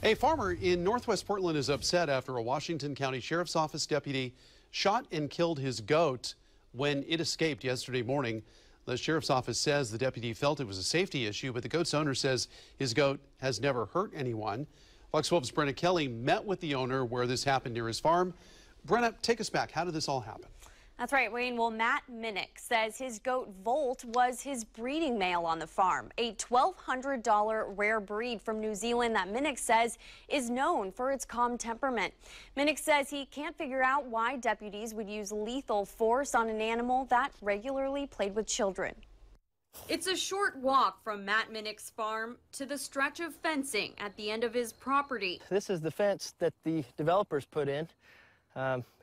A farmer in northwest Portland is upset after a Washington County Sheriff's Office deputy shot and killed his goat when it escaped yesterday morning. The Sheriff's Office says the deputy felt it was a safety issue, but the goat's owner says his goat has never hurt anyone. Fox 12's Brenna Kelly met with the owner where this happened near his farm. Brenna, take us back. How did this all happen? That's right, Wayne. Well, Matt Minnick says his goat Volt was his breeding male on the farm, a $1,200 rare breed from New Zealand that Minnick says is known for its calm temperament. Minnick says he can't figure out why deputies would use lethal force on an animal that regularly played with children. It's a short walk from Matt Minnick's farm to the stretch of fencing at the end of his property. This is the fence that the developers put in.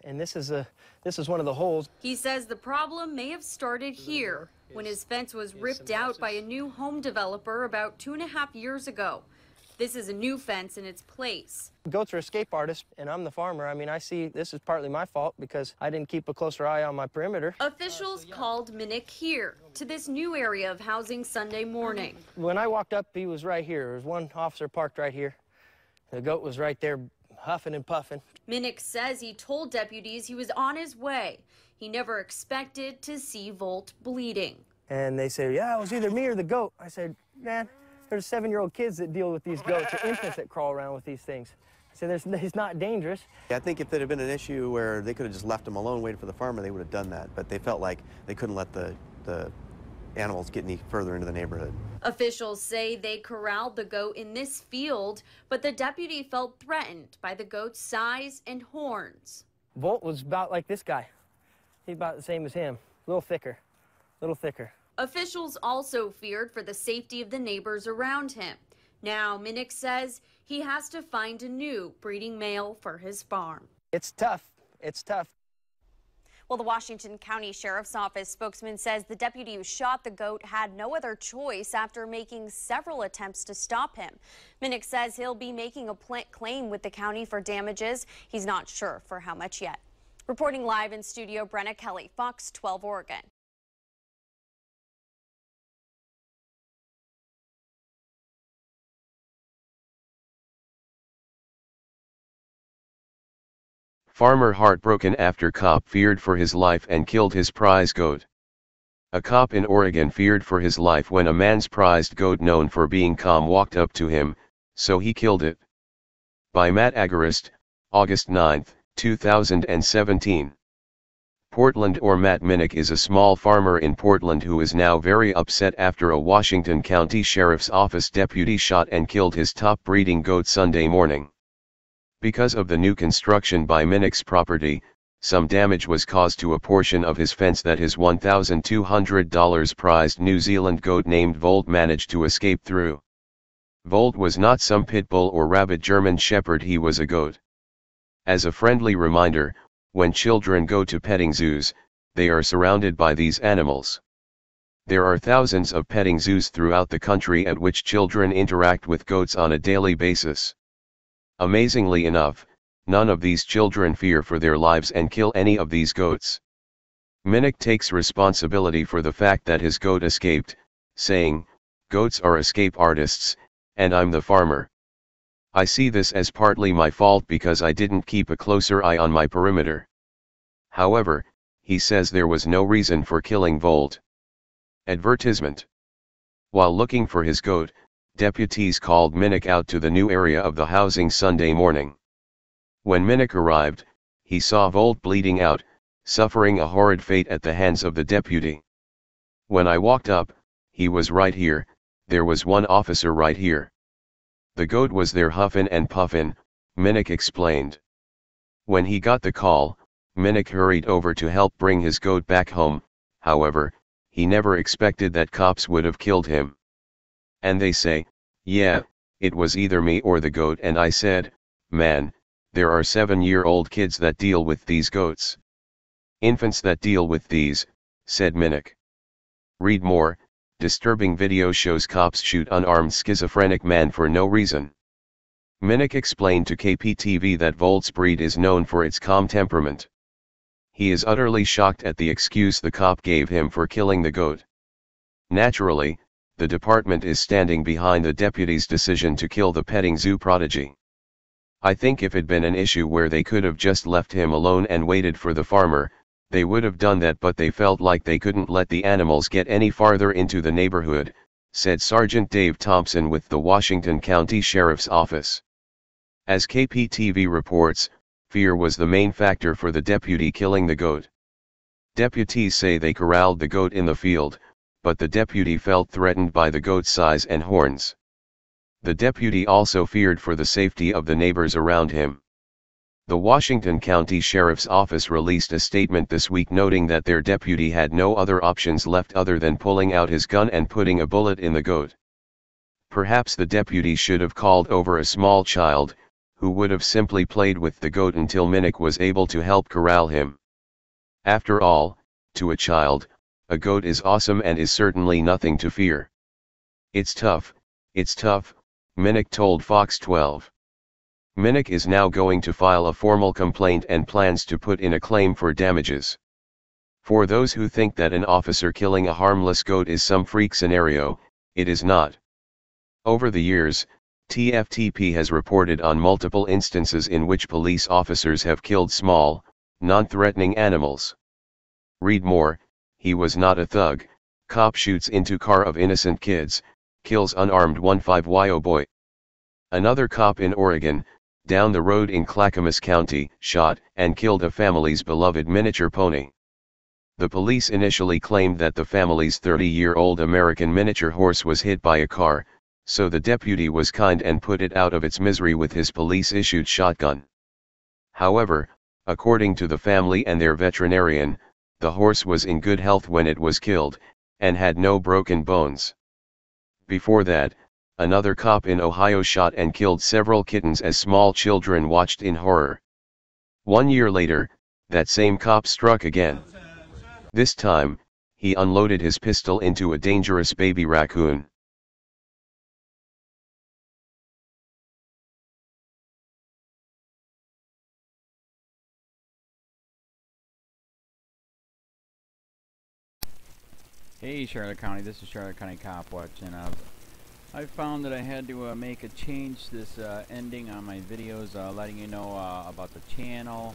And this is one of the holes. He says the problem may have started here when his fence was ripped out by a new home developer about 2.5 years ago. This is a new fence in its place. Goats are escape artists, and I'm the farmer. I mean, I see this is partly my fault because I didn't keep a closer eye on my perimeter. Officials called Minnick here to this new area of housing Sunday morning. When I walked up, he was right here. There was one officer parked right here. The goat was right there, huffing and puffing. Minnick says he told deputies he was on his way. He never expected to see Volt bleeding. And they said, yeah, it was either me or the goat. I said, man, there's 7-year-old kids that deal with these goats, or infants that crawl around with these things. I said, he's not dangerous. I think if there had been an issue where they could have just left him alone, waited for the farmer, they would have done that. But they felt like they couldn't let the animals get any further into the neighborhood. Officials say they corralled the goat in this field, but the deputy felt threatened by the goat's size and horns. Volt was about like this guy. He's about the same as him, a little thicker, a little thicker. Officials also feared for the safety of the neighbors around him. Now, Minnick says he has to find a new breeding male for his farm. It's tough. It's tough. Well, the Washington County Sheriff's Office spokesman says the deputy who shot the goat had no other choice after making several attempts to stop him. Minnick says he'll be making a claim with the county for damages. He's not sure for how much yet. Reporting live in studio, Brenna Kelly, Fox 12 Oregon. Farmer heartbroken after cop feared for his life and killed his prize goat. A cop in Oregon feared for his life when a man's prized goat known for being calm walked up to him, so he killed it. By Matt Agorist, August 9, 2017. Portland or Matt Minnick is a small farmer in Portland who is now very upset after a Washington County Sheriff's Office deputy shot and killed his top breeding goat Sunday morning. Because of the new construction by Minnick's property, some damage was caused to a portion of his fence that his $1,200 prized New Zealand goat named Volt managed to escape through. Volt was not some pit bull or rabid German shepherd, he was a goat. As a friendly reminder, when children go to petting zoos, they are surrounded by these animals. There are thousands of petting zoos throughout the country at which children interact with goats on a daily basis. Amazingly enough, none of these children fear for their lives and kill any of these goats. Minnick takes responsibility for the fact that his goat escaped, saying, "Goats are escape artists, and I'm the farmer. I see this as partly my fault because I didn't keep a closer eye on my perimeter." However, he says there was no reason for killing Volt. Advertisement. While looking for his goat, deputies called Minnick out to the new area of the housing Sunday morning. When Minnick arrived, he saw Volt bleeding out, suffering a horrid fate at the hands of the deputy. "When I walked up, he was right here, there was one officer right here. The goat was there huffin' and puffin'," Minnick explained. When he got the call, Minnick hurried over to help bring his goat back home. However, he never expected that cops would have killed him. And they say, "Yeah, it was either me or the goat," and I said, "Man, there are 7-year-old kids that deal with these goats. Infants that deal with these," said Minnick. Read more. Disturbing video shows cops shoot unarmed schizophrenic man for no reason. Minnick explained to KPTV that Volt's breed is known for its calm temperament. He is utterly shocked at the excuse the cop gave him for killing the goat. Naturally, the department is standing behind the deputy's decision to kill the petting zoo prodigy. I think if it'd been an issue where they could have just left him alone and waited for the farmer, they would have done that, but they felt like they couldn't let the animals get any farther into the neighborhood, said Sergeant Dave Thompson with the Washington County Sheriff's Office. As KPTV reports, fear was the main factor for the deputy killing the goat. Deputies say they corralled the goat in the field, but the deputy felt threatened by the goat's size and horns. The deputy also feared for the safety of the neighbors around him. The Washington County Sheriff's Office released a statement this week noting that their deputy had no other options left other than pulling out his gun and putting a bullet in the goat. Perhaps the deputy should have called over a small child, who would have simply played with the goat until Minnick was able to help corral him. After all, to a child, a goat is awesome and is certainly nothing to fear. It's tough, Minnick told Fox 12. Minnick is now going to file a formal complaint and plans to put in a claim for damages. For those who think that an officer killing a harmless goat is some freak scenario, it is not. Over the years, TFTP has reported on multiple instances in which police officers have killed small, non-threatening animals. Read more. He was not a thug. Cop shoots into car of innocent kids, kills unarmed 15-year-old boy. Another cop in Oregon, down the road in Clackamas County, shot and killed a family's beloved miniature pony. The police initially claimed that the family's 30-year-old American miniature horse was hit by a car, so the deputy was kind and put it out of its misery with his police-issued shotgun. However, according to the family and their veterinarian, the horse was in good health when it was killed, and had no broken bones. Before that, another cop in Ohio shot and killed several kittens as small children watched in horror. 1 year later, that same cop struck again. This time, he unloaded his pistol into a dangerous baby raccoon. Hey Charlotte County, this is Charlotte County COPWATCH, and I found that I had to make a change this ending on my videos, letting you know about the channel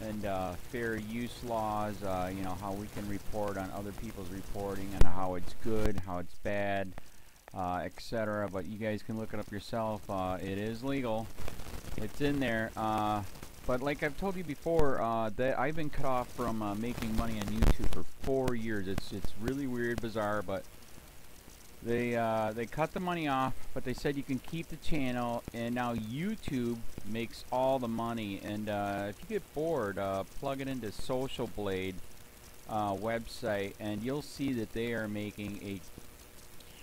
and fair use laws, you know, how we can report on other people's reporting and how it's good, how it's bad, etc. But you guys can look it up yourself. It is legal. It's in there. But like I've told you before, that I've been cut off from making money on YouTube for 4 years. It's really weird, bizarre, but they cut the money off, but they said you can keep the channel, and now YouTube makes all the money. And if you get bored, plug it into Social Blade website, and you'll see that they are making a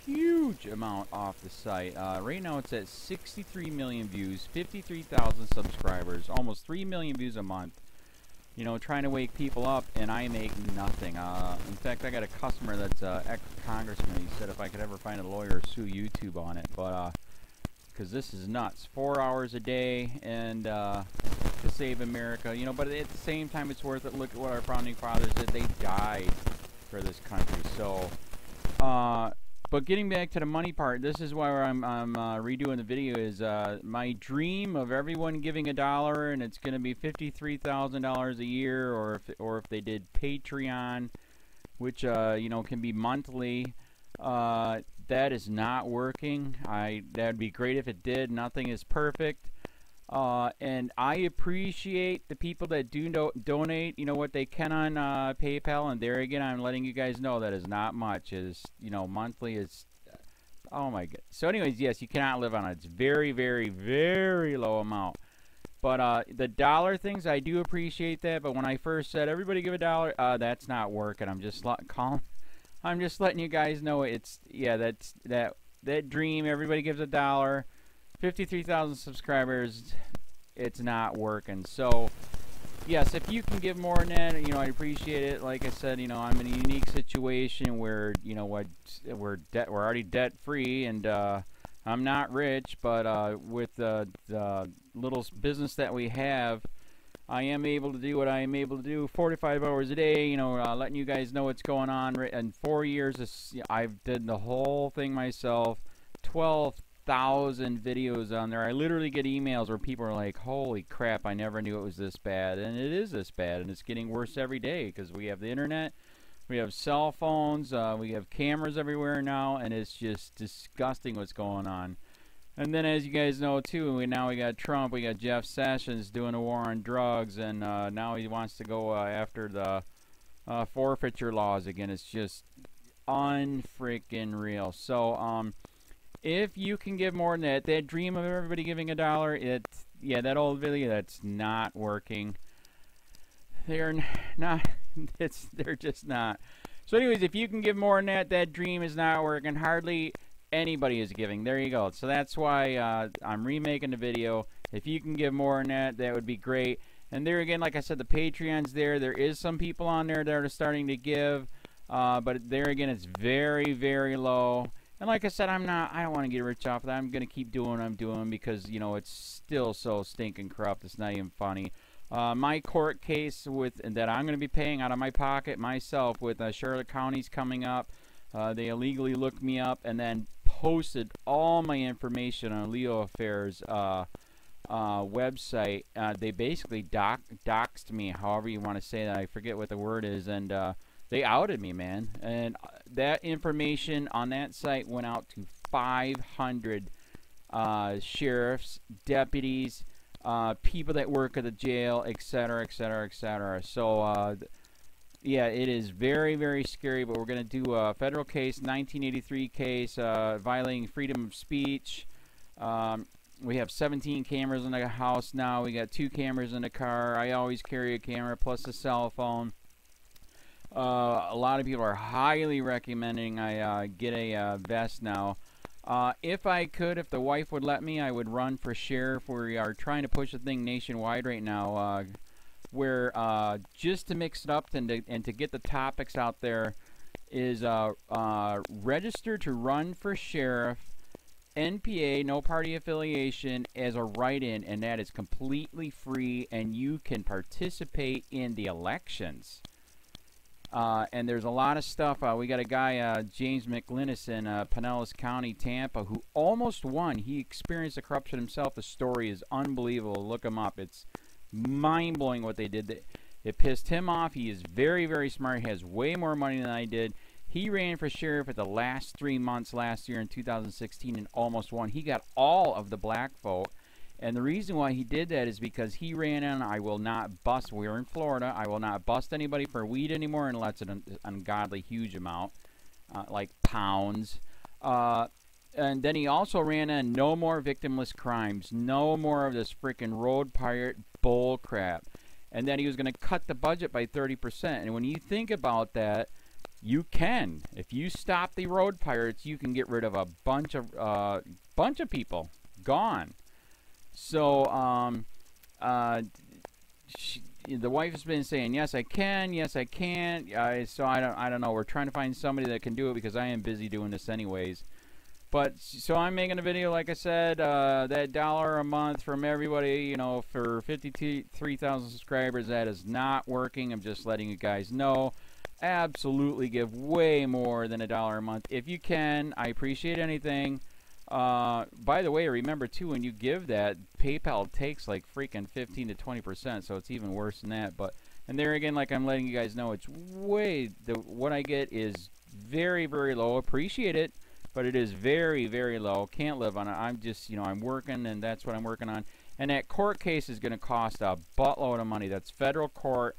huge amount off the site. Right now it's at 63 million views, 53,000 subscribers, almost 3 million views a month. You know, trying to wake people up, and I make nothing. In fact, I got a customer that's ex-congressman. He said if I could ever find a lawyer, sue YouTube on it. But because this is nuts. 4 hours a day, and to save America. You know, but at the same time, it's worth it. Look at what our founding fathers did. They died for this country. So, but getting back to the money part, this is why I'm redoing the video. Is my dream of everyone giving $1, and it's going to be $53,000 a year, or if they did Patreon, which you know, can be monthly. That is not working. That'd be great if it did. Nothing is perfect. And I appreciate the people that do donate, you know, what they can on PayPal. And there again, I'm letting you guys know that is not much. Is, you know, monthly is, oh my god. So anyways, yes, you cannot live on it. It's very, very, very low amount. But the dollar things, I do appreciate that. But when I first said everybody give $1, that's not working. I'm just letting you guys know it's, yeah, that's that dream. Everybody gives $1. 53,000 subscribers, it's not working. So yes, if you can give more than that, you know, I appreciate it. Like I said, you know, I'm in a unique situation where, you know, we're already debt free, and I'm not rich, but with the little business that we have, I am able to do what I am able to do 45 hours a day, you know, letting you guys know what's going on. In 4 years, I've did the whole thing myself. 12 1,000 videos on there. I literally get emails where people are like, holy crap, I never knew it was this bad. And it is this bad, and it's getting worse every day because we have the internet, we have cell phones, we have cameras everywhere now, and it's just disgusting what's going on. And then, as you guys know too, we got Trump, we got Jeff Sessions doing a war on drugs, and now he wants to go after the forfeiture laws again. It's just unfreaking real. So if you can give more than that dream of everybody giving $1, yeah, that old video, that's not working. They're not. They're just not. So anyways, if you can give more than that dream is not working. Hardly anybody is giving. There you go. So that's why I'm remaking the video. If you can give more than that would be great. And there again, like I said, the Patreon's there. There is some people on there that are starting to give, but there again, it's very, very low. And like I said, I don't want to get rich off of that. I'm going to keep doing what I'm doing because, you know, it's still so stinking corrupt. It's not even funny. My court case that I'm going to be paying out of my pocket myself with Charlotte County's coming up. They illegally looked me up and then posted all my information on LEOAFFAIRS website. They basically doxed me, however you want to say that. I forget what the word is, and they outed me, man. And that information on that site went out to 500 sheriffs, deputies, people that work at the jail, etc., etc., etc. So, yeah, it is very, very scary, but we're going to do a federal case, 1983 case, violating freedom of speech. We have 17 cameras in the house now. We got 2 cameras in the car. I always carry a camera plus a cell phone. A lot of people are highly recommending I get a vest now. If I could, if the wife would let me, I would run for sheriff. We are trying to push the thing nationwide right now, where just to mix it up and to get the topics out there is register to run for sheriff, NPA, no party affiliation, as a write-in, and that is completely free, and you can participate in the elections. And there's a lot of stuff. We got a guy, James McLinnis in Pinellas County, Tampa, who almost won. He experienced the corruption himself. The story is unbelievable. Look him up. It's mind-blowing what they did. It pissed him off. He is very, very smart. He has way more money than I did. He ran for sheriff at the last 3 months last year in 2016 and almost won. He got all of the black vote. And the reason why he did that is because he ran on, I will not bust, we're in Florida, I will not bust anybody for weed anymore unless it's an ungodly huge amount, like pounds. And then he also ran on no more victimless crimes, no more of this freaking road pirate bull crap. And then he was going to cut the budget by 30%. And when you think about that, you can. If you stop the road pirates, you can get rid of a bunch of people. Gone. So, the wife has been saying, yes, I can, yes, I can't. So I don't know. We're trying to find somebody that can do it because I am busy doing this anyways. But, so I'm making a video, like I said, that $1 a month from everybody, you know, for 53,000 subscribers, that is not working. I'm just letting you guys know. Absolutely give way more than $1 a month. If you can, I appreciate anything. By the way, remember too, when you give that, PayPal takes like freaking 15 to 20%, so it's even worse than that. But, and there again, like I'm letting you guys know, it's way, what I get is very, very low. Appreciate it, but it is very, very low. Can't live on it. I'm just, you know, I'm working, and that's what I'm working on. And that court case is going to cost a buttload of money. That's federal court.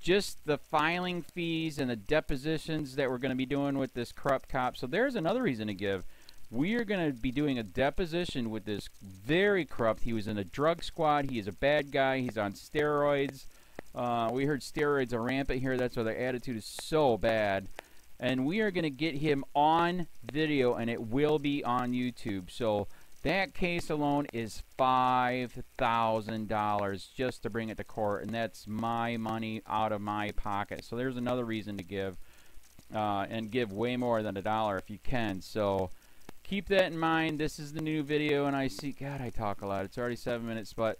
Just the filing fees and the depositions that we're going to be doing with this corrupt cop. So there's another reason to give. We are going to be doing a deposition with this very corrupt. He was in a drug squad. He is a bad guy. He's on steroids. We heard steroids are rampant here. That's why their attitude is so bad. And we are going to get him on video, and it will be on YouTube. So that case alone is $5,000 just to bring it to court, and that's my money out of my pocket. So there's another reason to give, and give way more than $1 if you can. So keep that in mind. This is the new video, and I see, God, I talk a lot. It's already 7 minutes, but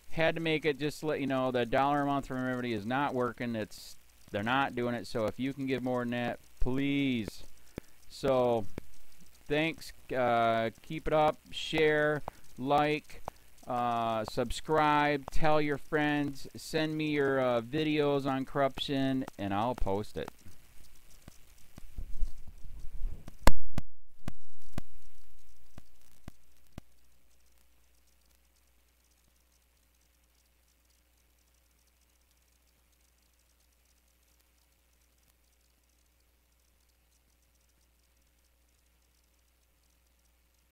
had to make it just to let you know that $1 a month from everybody is not working. They're not doing it. So if you can give more than that, please. So thanks. Keep it up. Share, like, subscribe, tell your friends, send me your videos on corruption, and I'll post it.